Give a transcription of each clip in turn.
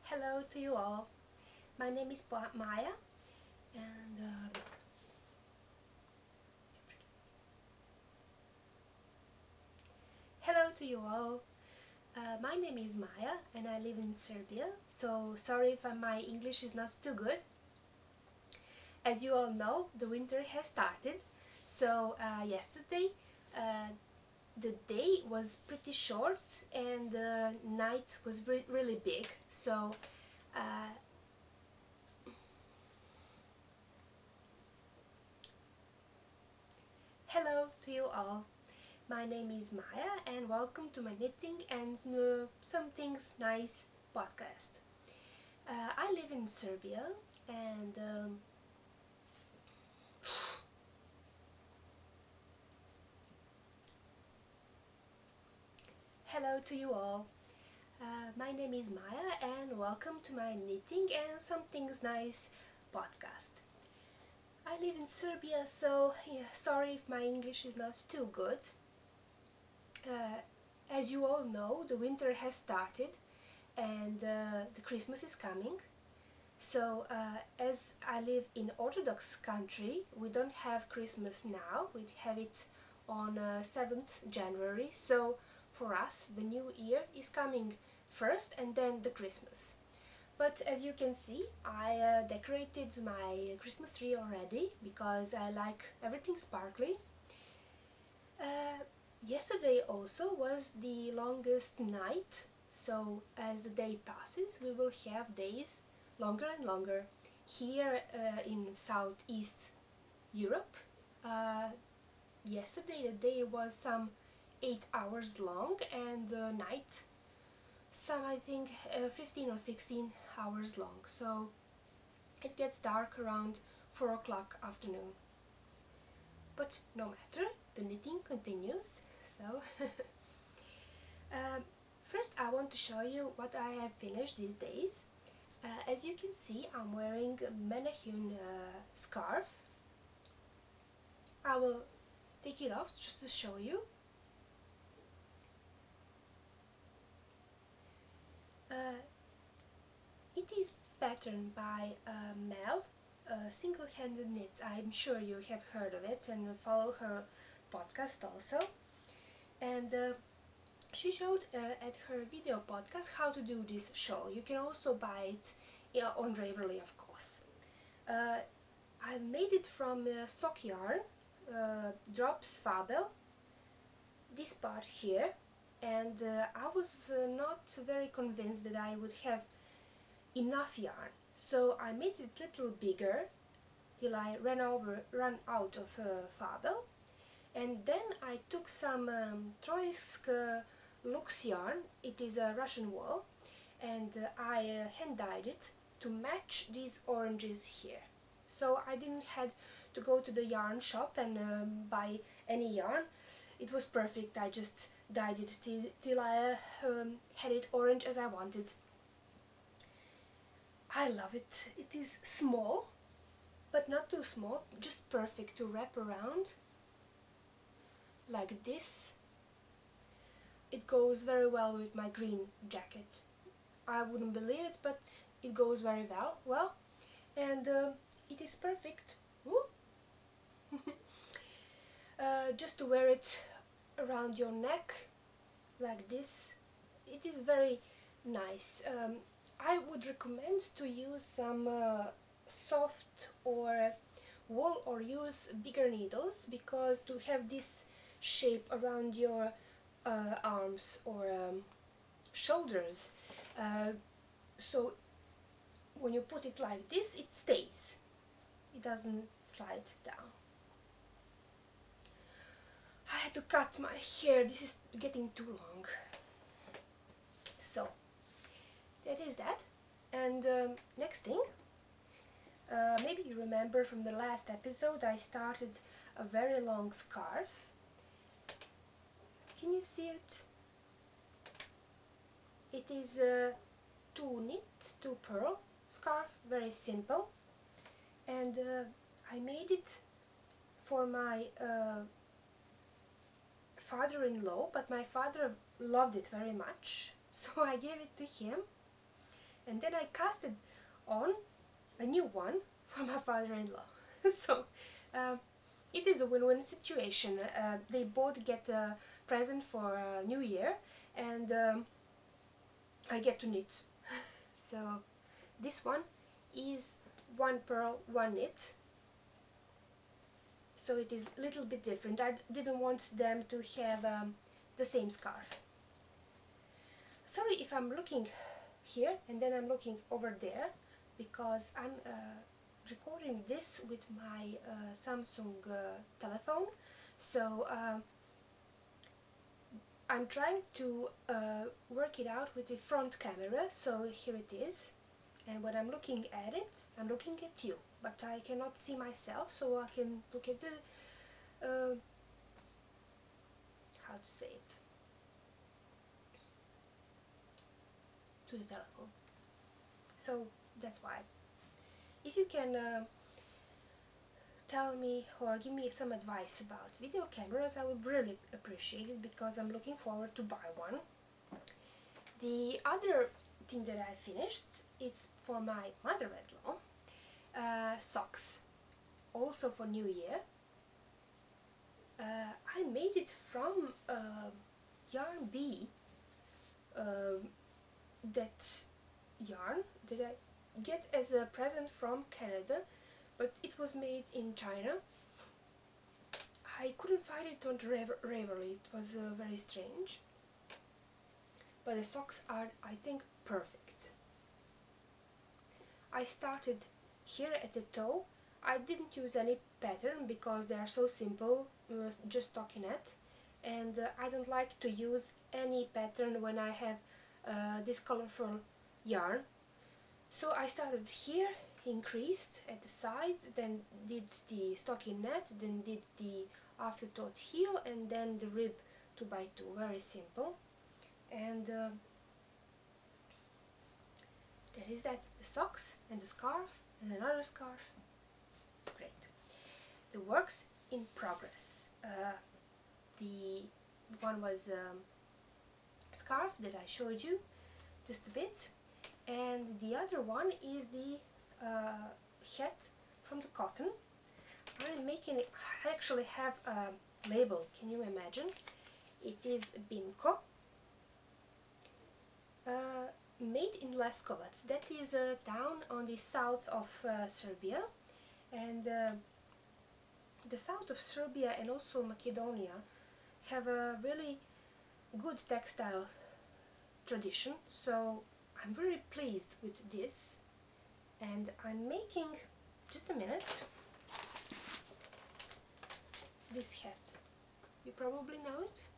Hello to you all. My name is Maya, and hello to you all. My name is Maya, and I live in Serbia. So sorry if my English is not too good. As you all know, the winter has started. So yesterday, uh, the day was pretty short, and the night was really big. So uh, hello to you all. My name is Maya, and welcome to my Knitting and Some Things Nice podcast. I live in Serbia, and hello to you all. My name is Maya, and welcome to my Knitting and Some Things Nice podcast. I live in Serbia, so yeah, sorry if my English is not too good. Uh, as you all know, the winter has started, and the Christmas is coming. So, as I live in Orthodox country, we don't have Christmas now. We have it on 7th January. So, for us, the new year is coming first and then the Christmas. But as you can see, I decorated my Christmas tree already because I like everything sparkly. Uh, Yesterday also was the longest night, so as the day passes, we will have days longer and longer. Here in Southeast Europe, uh, yesterday the day was some 8 hours long, and the night some, I think, 15 or 16 hours long. So it gets dark around 4 o'clock afternoon. But no matter, the knitting continues. So Um, first, I want to show you what I have finished these days. As you can see, I'm wearing a mannequin scarf. I will take it off just to show you. Uh, it is patterned by Mel, Single-Handed Knits. I'm sure you have heard of it and follow her podcast also. And she showed at her video podcast how to do this shawl. You can also buy it on Raverly, of course. Uh, I made it from sock yarn, drops fabel, this part here, and I was not very convinced that I would have enough yarn. So I made it a little bigger till I ran out of fabel, and then I took some Troysk Lux yarn. It is a Russian wool, and I hand dyed it to match these oranges here. So I didn't had to go to the yarn shop and buy any yarn. It was perfect. I just dyed it till I had it orange as I wanted. I love it. It is small, but not too small, just perfect to wrap around like this. It goes very well with my green jacket. I wouldn't believe it, but it goes very well, and it is perfect. Just to wear it around your neck like this. It is very nice. I would recommend to use some soft or wool, or use bigger needles, because to have this shape around your arms or shoulders, uh, so when you put it like this, it stays. It doesn't slide down. I had to cut my hair. This is getting too long. So that is that. And next thing, maybe you remember from the last episode, I started a very long scarf. Can you see it? It is a two knit, two purl scarf, very simple. And I made it for my father-in-law, but my father loved it very much, so I gave it to him. and then I casted on a new one for my father-in-law. So it is a win-win situation. They both get a present for New Year, and I get to knit. So this one is one purl, one knit. So it is a little bit different. I didn't want them to have the same scarf. Sorry if I'm looking here and then I'm looking over there, because I'm recording this with my Samsung telephone. So I'm trying to work it out with the front camera. So here it is, and when I'm looking at it, I'm looking at you, but I cannot see myself, so I can look at the how to say it, to the telephone. So that's why. If you can tell me or give me some advice about video cameras, I would really appreciate it, because I'm looking forward to buy one. The other thing that I finished is for my mother-in-law, socks, also for New Year. I made it from yarn bee, that yarn that I get as a present from Canada, but it was made in China. I couldn't find it on Raverly. It was very strange. But the socks are, I think, perfect. I started here at the toe. I didn't use any pattern because they are so simple, just stockinette. And I don't like to use any pattern when I have this colorful yarn. So I started here, increased at the sides, then did the stockinette, then did the afterthought heel, and then the rib 2x2. Very simple. And that is that. The socks and the scarf and another scarf. Great. The works in progress. The one was scarf that I showed you just a bit, and the other one is the hat from the cotton. I'm making it. I actually have a label. Can you imagine? It is Bimco, made in Leskovac. That is a town on the south of Serbia, and the south of Serbia and also Macedonia have a really good textile tradition. So I'm very pleased with this, and I'm making, just a minute, this hat. You probably know it.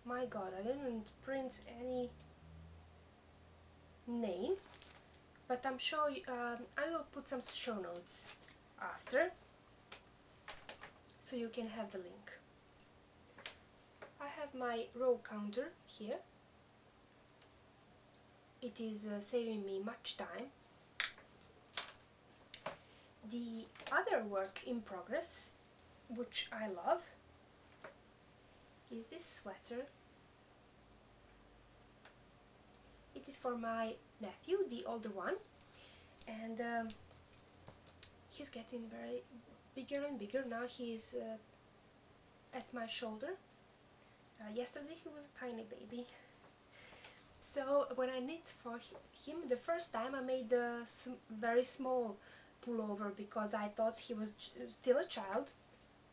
My god, I didn't print any name, but I'm sure I will put some show notes after, so you can have the link. I have my row counter here. It is saving me much time. The other work in progress, which I love, is this sweater. It is for my nephew, the older one, and he's getting very bigger and bigger. Now he's at my shoulder. Yesterday he was a tiny baby. So when I knit for him the first time, I made a very small pullover because I thought he was still a child,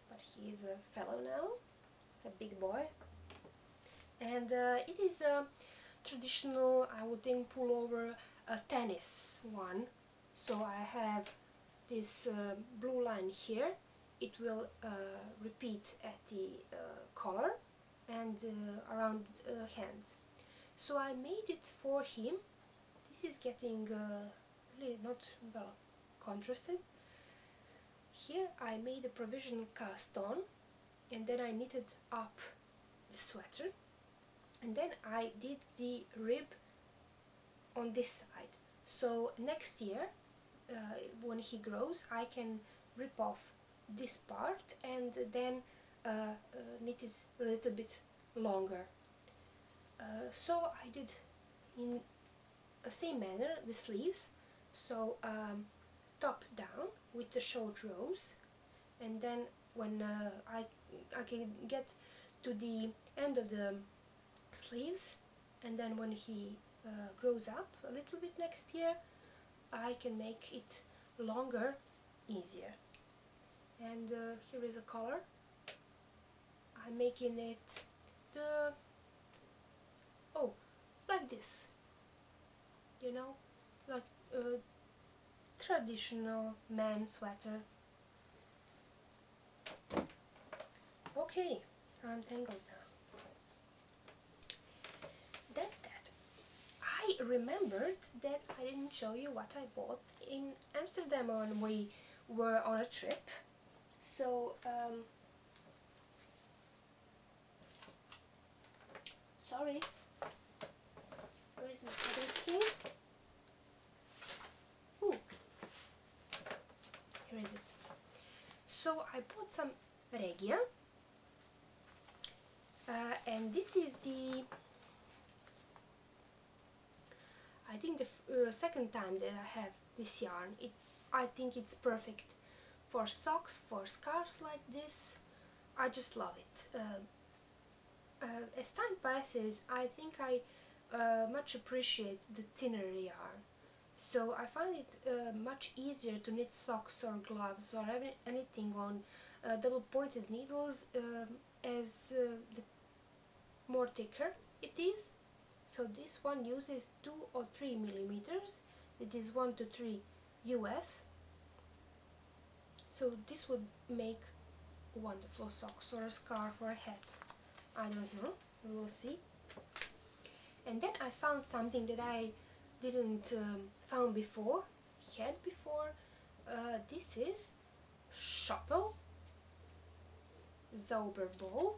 but he is a fellow now, a big boy. And it is a traditional, I would think, pullover, a tennis one. So I have this blue line here. It will repeat at the collar and around hands. So I made it for him. This is getting really not well contrasted. Here I made a provisional cast on, and then I knitted up the sweater, and then I did the rib on this side. So next year, when he grows, I can rip off this part and then knit it a little bit longer. So I did in the same manner the sleeves, so top down with the short rows, and then when I can get to the end of the sleeves, and then when he grows up a little bit next year, I can make it longer, easier. And here is a color. I'm making it the like this, you know, like a traditional man sweater. Okay, I'm tangled now. That's that. I remembered that I didn't show you what I bought in Amsterdam when we were on a trip. So, sorry, where is my other skin? Ooh, here is it. So I bought some Regia, and this is the, I think the second time that I have this yarn. I think it's perfect for socks, for scarves like this. I just love it. As time passes, I think I much appreciate the thinner yarn. So I find it much easier to knit socks or gloves or anything on double pointed needles as the more thicker it is. So this one uses 2 or 3 millimeters. It is 1 to 3 US. So this would make wonderful socks or a scarf or a hat. I don't know, we will see. And then I found something that I didn't found before, had before. This is Schoppel Zauberball.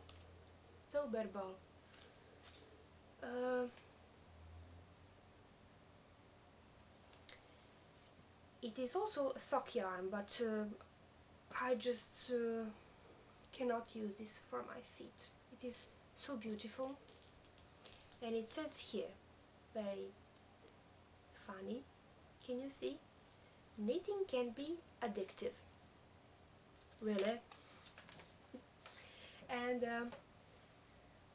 Zauberball. Uh, it is also a sock yarn, but I just cannot use this for my feet. It is so beautiful, and it says here, very funny, can you see? Knitting can be addictive. Really? And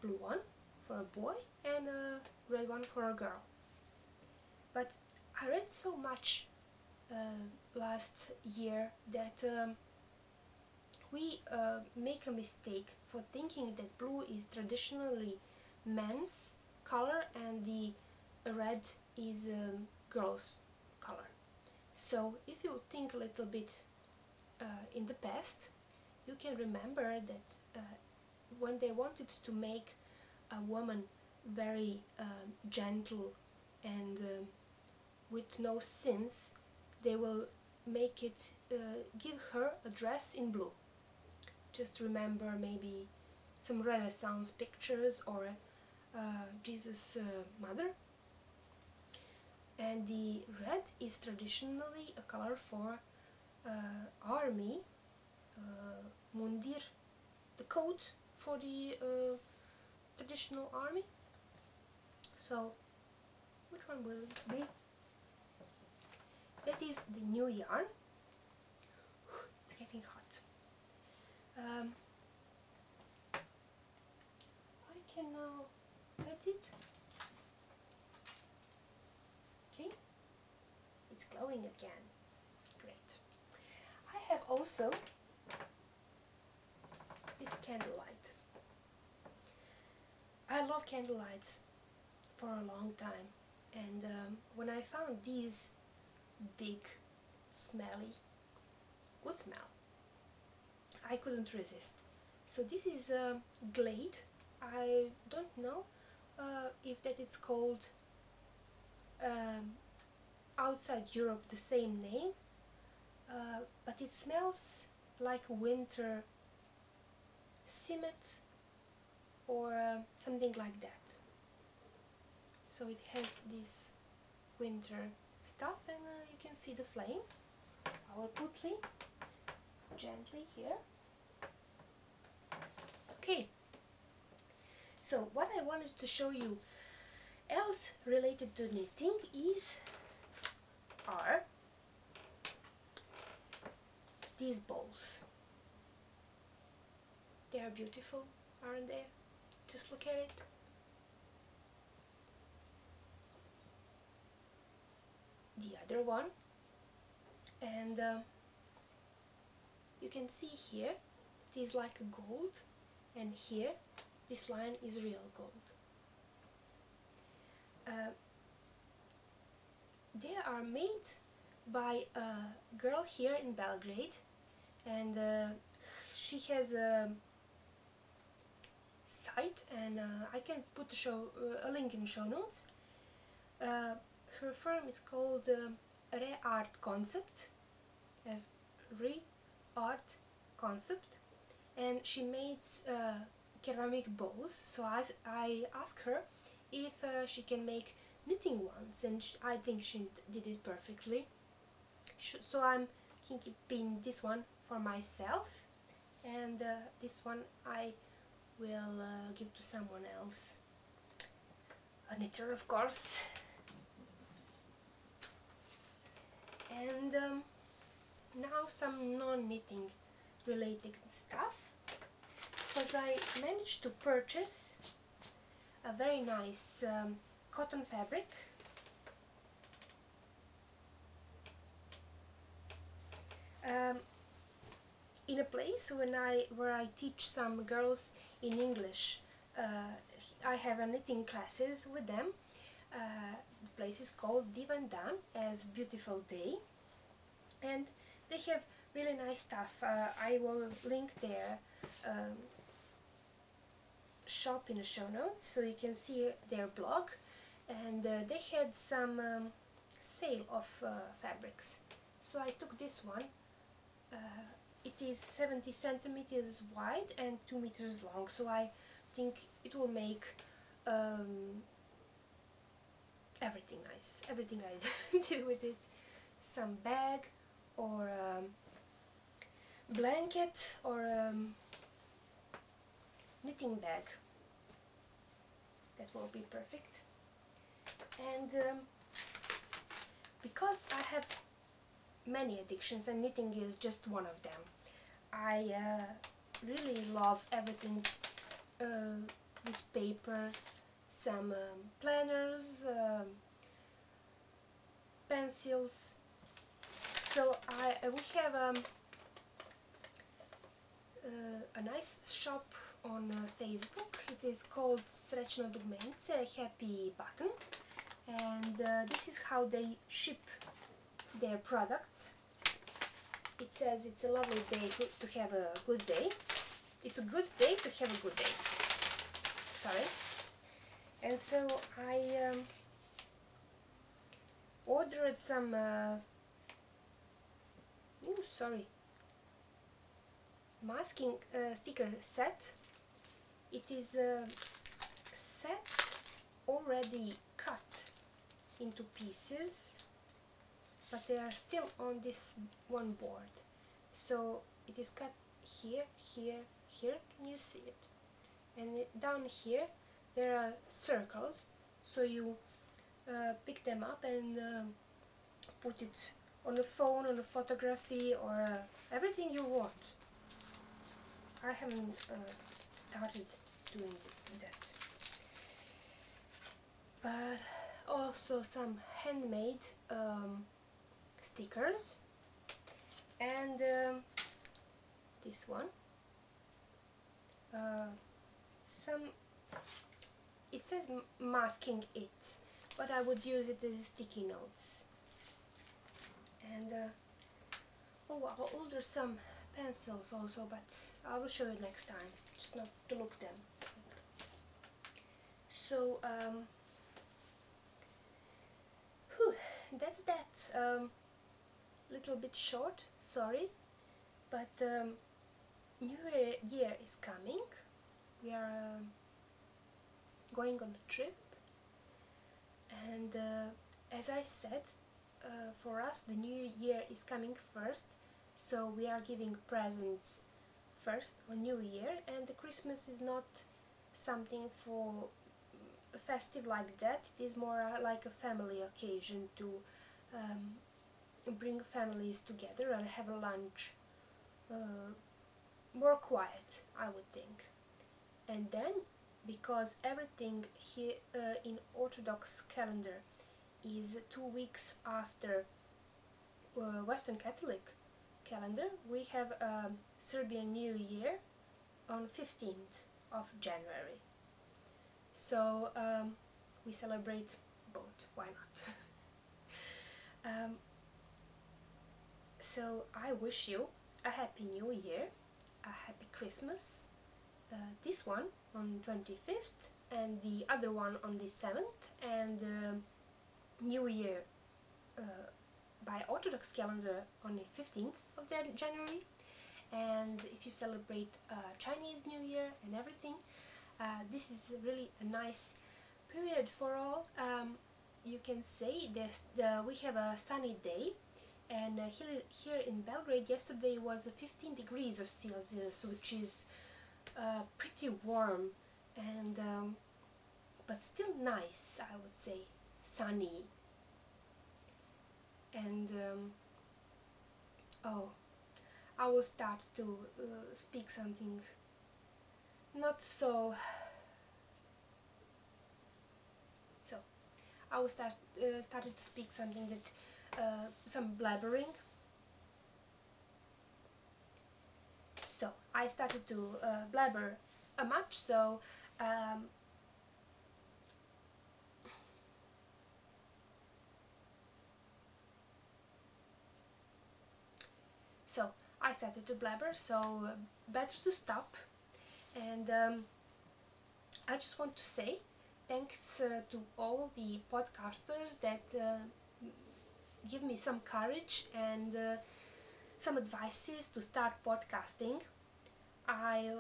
blue one for a boy and a red one for a girl. But I read so much last year that we make a mistake for thinking that blue is traditionally men's color and the red is girls' color. So if you think a little bit in the past, you can remember that when they wanted to make a woman very gentle and with no sins, they will make it give her a dress in blue. Just remember maybe some Renaissance pictures or Jesus mother. And the red is traditionally a color for army, mundir, the coat for the traditional army. So which one will it be? That is the new yarn. It's getting hot. I can now cut it. Okay, it's glowing again. Great. I have also this candlelight. I love candlelights for a long time, and when I found these big, smelly, good smell, I couldn't resist. So this is Glade. I don't know if that is called um, outside Europe the same name, but it smells like winter cement or something like that. So it has this winter stuff, and you can see the flame. I will put it gently here. Okay, so what I wanted to show you else related to knitting are these bowls. They are beautiful, aren't they? Just look at it. The other one, and you can see here it is like gold, and here this line is real gold. They are made by a girl here in Belgrade, and she has a site, and I can put a link in show notes. Her firm is called Re-Art Concept, as Re-Art Concept, and she makes ceramic bowls. So I asked her if she can make knitting ones, and I think she did it perfectly. So I'm keeping this one for myself, and this one I will give to someone else, a knitter of course. And now some non-knitting related stuff, because I managed to purchase a very nice cotton fabric. In a place where I teach some girls in English. I have a knitting classes with them. The place is called Divan Dan, as Beautiful Day, and they have really nice stuff. I will link their shop in the show notes so you can see their blog, and they had some sale of fabrics, so I took this one. It is 70 centimeters wide and 2 meters long, so I think it will make everything nice, everything I did with it. Some bag or blanket or knitting bag, that will be perfect. And because I have many addictions and knitting is just one of them, I really love everything with paper, some planners, pencils. So we have a nice shop on Facebook. It is called Srećno dugmence, Happy Button, and this is how they ship their products. It says it's a lovely day to have a good day. It's a good day to have a good day. Sorry. And so I ordered some masking sticker set. It is a set already cut into pieces, but they are still on this one board. So it is cut here, here, here. Can you see it? And down here there are circles, so you pick them up and put it on a phone, on a photography, or everything you want. I haven't started doing that, but also some handmade stickers, and this one, some, it says masking it, but I would use it as sticky notes. And I'll order some pencils also, but I will show you next time, just not to look them. So that's that. Little bit short, sorry, but New Year is coming. We are going on a trip, and as I said, for us the New Year is coming first, so we are giving presents first on New Year, and the Christmas is not something for festive like that. It is more like a family occasion to bring families together and have a lunch. Uh, More quiet, I would think. And then, because everything here in Orthodox calendar is 2 weeks after Western Catholic calendar, we have Serbian New Year on 15th of January. So we celebrate both. Why not? So I wish you a happy New Year, a happy Christmas. This one on 25th and the other one on the 7th, and New Year uh, by Orthodox calendar on the 15th of January. And if you celebrate Chinese New Year and everything, this is really a nice period for all. You can say that we have a sunny day, and here in Belgrade yesterday was 15 degrees of Celsius, which is pretty warm, and but still nice, I would say, sunny. And oh, I will start to speak something not so. So I will started to speak something that some blabbering. So I started to blabber a much. Um, so I started to blabber. So better to stop. And I just want to say thanks to all the podcasters that give me some courage and some advices to start podcasting. I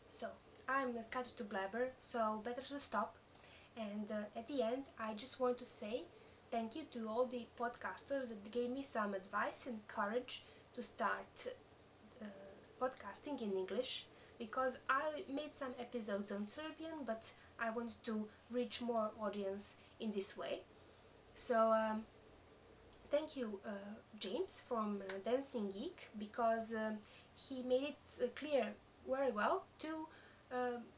so I'm started to blabber, so better to stop. And at the end, I just want to say thank you to all the podcasters that gave me some advice and courage to start uh, podcasting in English, because I made some episodes on Serbian, but I wanted to reach more audience in this way. So thank you, James from Dancing Geek, because he made it clear very well too.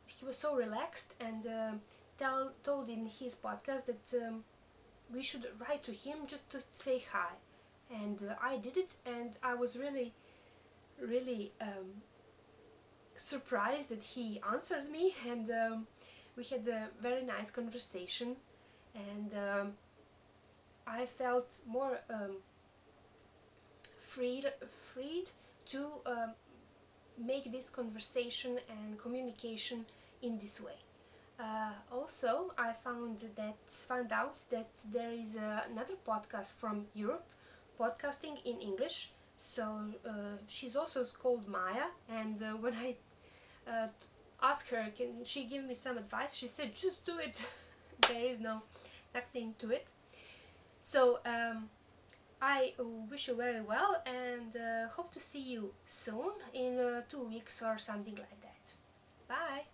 He was so relaxed and told in his podcast that we should write to him just to say hi. And I did it, and I was really, really surprised that he answered me, and we had a very nice conversation, and I felt more freed to make this conversation and communication in this way. Also, I found out that there is another podcast from Europe, podcasting in English. So she's also called Maya, and when I asked her, can she give me some advice? She said, just do it. There is nothing to it. So I wish you very well, and hope to see you soon in 2 weeks or something like that. Bye!